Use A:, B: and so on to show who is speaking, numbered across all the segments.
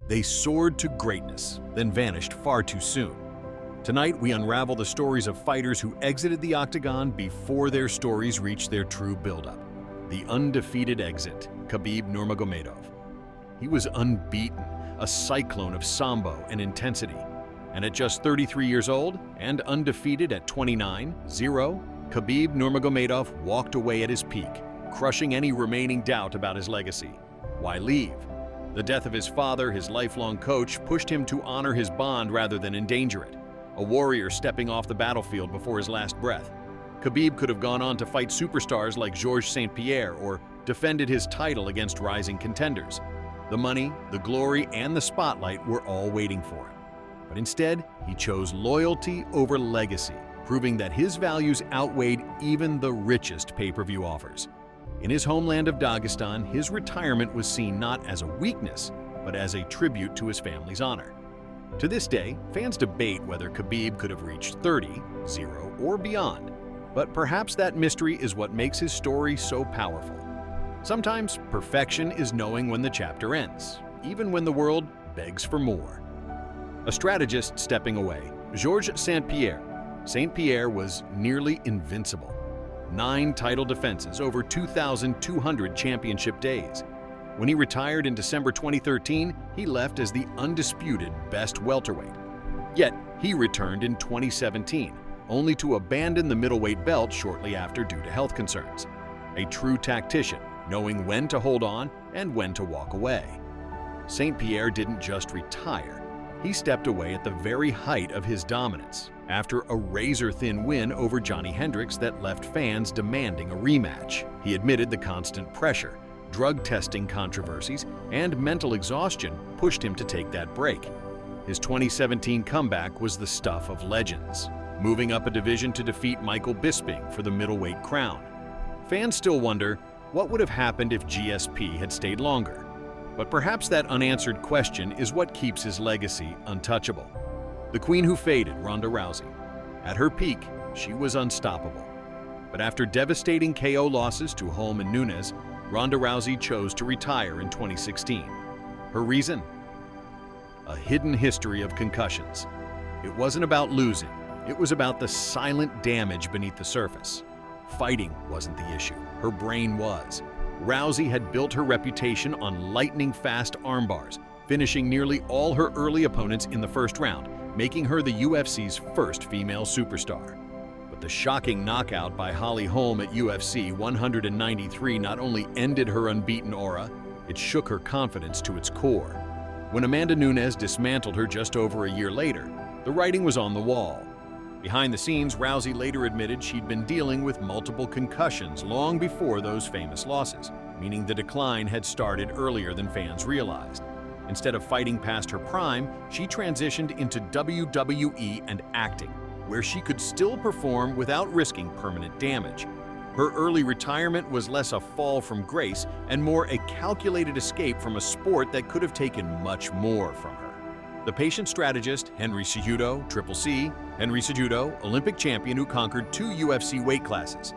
A: They soared to greatness, then vanished far too soon. Tonight, we unravel the stories of fighters who exited the octagon before their stories reached their true buildup. The undefeated exit, Khabib Nurmagomedov. He was unbeaten, a cyclone of sambo and intensity. And at just 33 years old and undefeated at 29-0, Khabib Nurmagomedov walked away at his peak, crushing any remaining doubt about his legacy. Why leave? The death of his father, his lifelong coach, pushed him to honor his bond rather than endanger it. A warrior stepping off the battlefield before his last breath. Khabib could have gone on to fight superstars like Georges St-Pierre or defended his title against rising contenders. The money, the glory, and the spotlight were all waiting for him. But instead, he chose loyalty over legacy, proving that his values outweighed even the richest pay-per-view offers. In his homeland of Dagestan, his retirement was seen not as a weakness, but as a tribute to his family's honor. To this day, fans debate whether Khabib could have reached 30-0, or beyond, but perhaps that mystery is what makes his story so powerful. Sometimes, perfection is knowing when the chapter ends, even when the world begs for more. A strategist stepping away, Georges St-Pierre. St-Pierre was nearly invincible. 9 title defenses over 2,200 championship days. When he retired in December 2013, he left as the undisputed best welterweight. Yet, he returned in 2017, only to abandon the middleweight belt shortly after due to health concerns. A true tactician, knowing when to hold on and when to walk away. St-Pierre didn't just retire. He stepped away at the very height of his dominance, after a razor-thin win over Johnny Hendricks that left fans demanding a rematch. He admitted the constant pressure, drug testing controversies, and mental exhaustion pushed him to take that break. His 2017 comeback was the stuff of legends, moving up a division to defeat Michael Bisping for the middleweight crown. Fans still wonder, what would have happened if GSP had stayed longer? But perhaps that unanswered question is what keeps his legacy untouchable. The queen who faded, Ronda Rousey. At her peak, she was unstoppable. But after devastating KO losses to Holm and Nunes, Ronda Rousey chose to retire in 2016. Her reason? A hidden history of concussions. It wasn't about losing, it was about the silent damage beneath the surface. Fighting wasn't the issue, her brain was. Rousey had built her reputation on lightning-fast armbars, finishing nearly all her early opponents in the first round, making her the UFC's first female superstar. But the shocking knockout by Holly Holm at UFC 193 not only ended her unbeaten aura, it shook her confidence to its core. When Amanda Nunes dismantled her just over a year later, the writing was on the wall. Behind the scenes, Rousey later admitted she'd been dealing with multiple concussions long before those famous losses, meaning the decline had started earlier than fans realized. Instead of fighting past her prime, she transitioned into WWE and acting, where she could still perform without risking permanent damage. Her early retirement was less a fall from grace and more a calculated escape from a sport that could have taken much more from her. The patient strategist, Henry Cejudo, Triple C, Henry Cejudo, Olympic champion who conquered 2 UFC weight classes.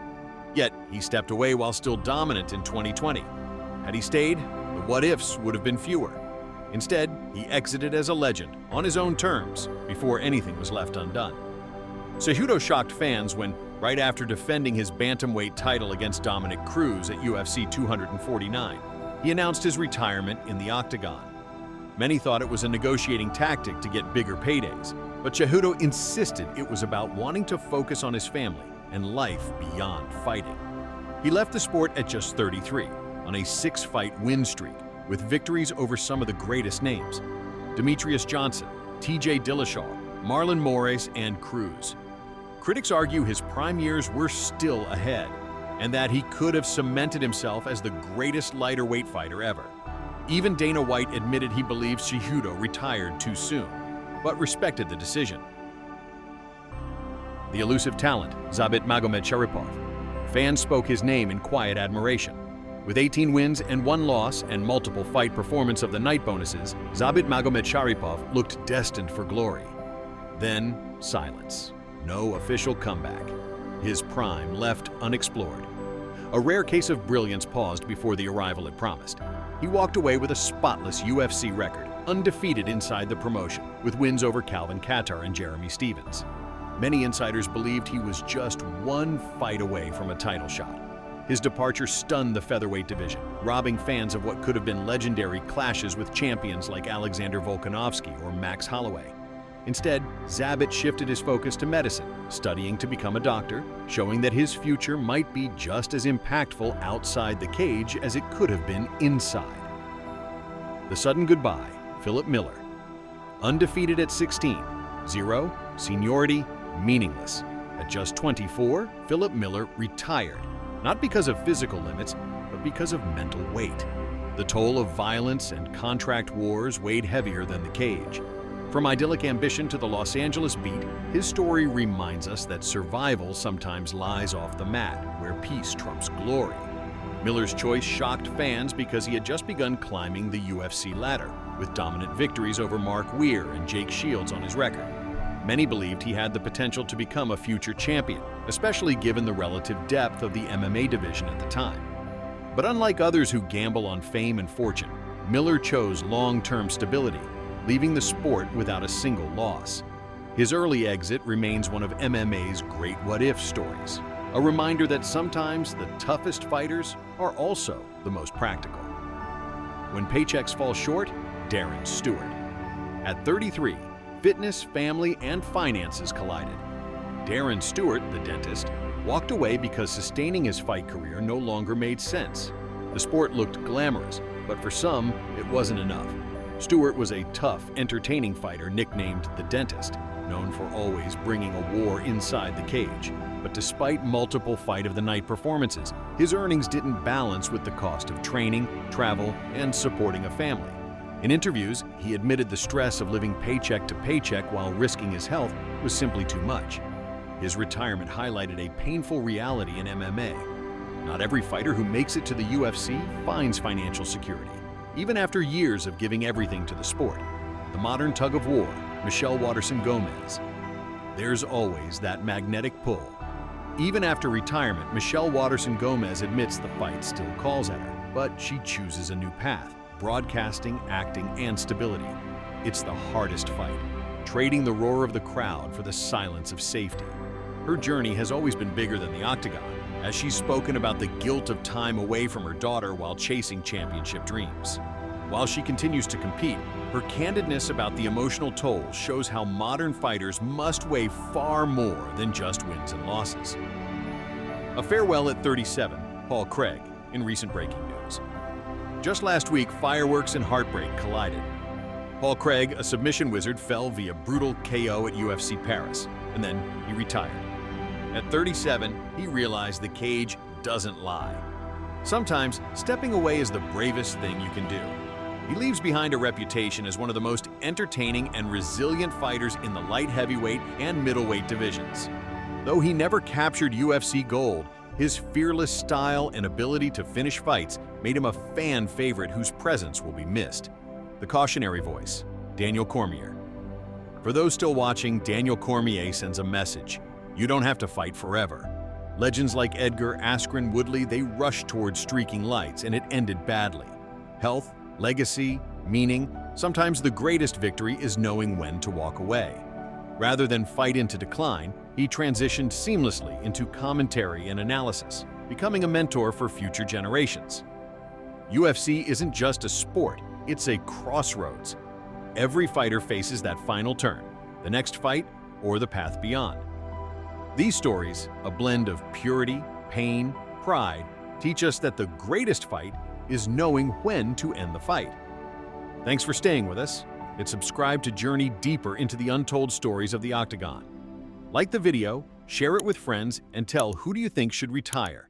A: Yet, he stepped away while still dominant in 2020. Had he stayed, the what-ifs would have been fewer. Instead, he exited as a legend, on his own terms, before anything was left undone. Cejudo shocked fans when, right after defending his bantamweight title against Dominic Cruz at UFC 249, he announced his retirement in the octagon. Many thought it was a negotiating tactic to get bigger paydays, but Cejudo insisted it was about wanting to focus on his family and life beyond fighting. He left the sport at just 33, on a 6-fight win streak, with victories over some of the greatest names: Demetrius Johnson, TJ Dillashaw, Marlon Moraes, and Cruz. Critics argue his prime years were still ahead, and that he could have cemented himself as the greatest lighter-weight fighter ever. Even Dana White admitted he believes Cejudo retired too soon, but respected the decision. The elusive talent, Zabit Magomedsharipov. Fans spoke his name in quiet admiration. With 18 wins and 1 loss and multiple fight performance of the night bonuses, Zabit Magomedsharipov looked destined for glory. Then, silence. No official comeback. His prime left unexplored. A rare case of brilliance paused before the arrival it promised. He walked away with a spotless UFC record, undefeated inside the promotion, with wins over Calvin Kattar and Jeremy Stevens. Many insiders believed he was just one fight away from a title shot. His departure stunned the featherweight division, robbing fans of what could have been legendary clashes with champions like Alexander Volkanovski or Max Holloway. Instead, Zabit shifted his focus to medicine, studying to become a doctor, showing that his future might be just as impactful outside the cage as it could have been inside. The sudden goodbye, Philip Miller. Undefeated at 16, zero, seniority, meaningless. At just 24, Philip Miller retired, not because of physical limits, but because of mental weight. The toll of violence and contract wars weighed heavier than the cage. From idyllic ambition to the Los Angeles beat, his story reminds us that survival sometimes lies off the mat, where peace trumps glory. Miller's choice shocked fans because he had just begun climbing the UFC ladder, with dominant victories over Mark Weir and Jake Shields on his record. Many believed he had the potential to become a future champion, especially given the relative depth of the MMA division at the time. But unlike others who gamble on fame and fortune, Miller chose long-term stability, leaving the sport without a single loss. His early exit remains one of MMA's great what-if stories, a reminder that sometimes the toughest fighters are also the most practical. When paychecks fall short, Darren Stewart. At 33, fitness, family, and finances collided. Darren Stewart, the dentist, walked away because sustaining his fight career no longer made sense. The sport looked glamorous, but for some, it wasn't enough. Stewart was a tough, entertaining fighter nicknamed the Dentist, known for always bringing a war inside the cage. But despite multiple fight-of-the-night performances, his earnings didn't balance with the cost of training, travel, and supporting a family. In interviews, he admitted the stress of living paycheck to paycheck while risking his health was simply too much. His retirement highlighted a painful reality in MMA. Not every fighter who makes it to the UFC finds financial security, even after years of giving everything to the sport. The modern tug-of-war, Michelle Waterson-Gomez. There's always that magnetic pull. Even after retirement, Michelle Waterson-Gomez admits the fight still calls at her, but she chooses a new path: broadcasting, acting, and stability. It's the hardest fight, trading the roar of the crowd for the silence of safety. Her journey has always been bigger than the octagon, as she's spoken about the guilt of time away from her daughter while chasing championship dreams. While she continues to compete, her candidness about the emotional toll shows how modern fighters must weigh far more than just wins and losses. A farewell at 37, Paul Craig, in recent breaking news. Just last week, fireworks and heartbreak collided. Paul Craig, a submission wizard, fell via brutal KO at UFC Paris, and then he retired. At 37, he realized the cage doesn't lie. Sometimes, stepping away is the bravest thing you can do. He leaves behind a reputation as one of the most entertaining and resilient fighters in the light heavyweight and middleweight divisions. Though he never captured UFC gold, his fearless style and ability to finish fights made him a fan favorite whose presence will be missed. The cautionary voice, Daniel Cormier. For those still watching, Daniel Cormier sends a message: you don't have to fight forever. Legends like Edgar, Askren, Woodley, they rushed towards streaking lights, and it ended badly. Health, legacy, meaning, sometimes the greatest victory is knowing when to walk away. Rather than fight into decline, he transitioned seamlessly into commentary and analysis, becoming a mentor for future generations. UFC isn't just a sport, it's a crossroads. Every fighter faces that final turn, the next fight, or the path beyond. These stories, a blend of purity, pain, pride, teach us that the greatest fight is knowing when to end the fight. Thanks for staying with us, and subscribe to journey deeper into the untold stories of the Octagon. Like the video, share it with friends, and tell who do you think should retire.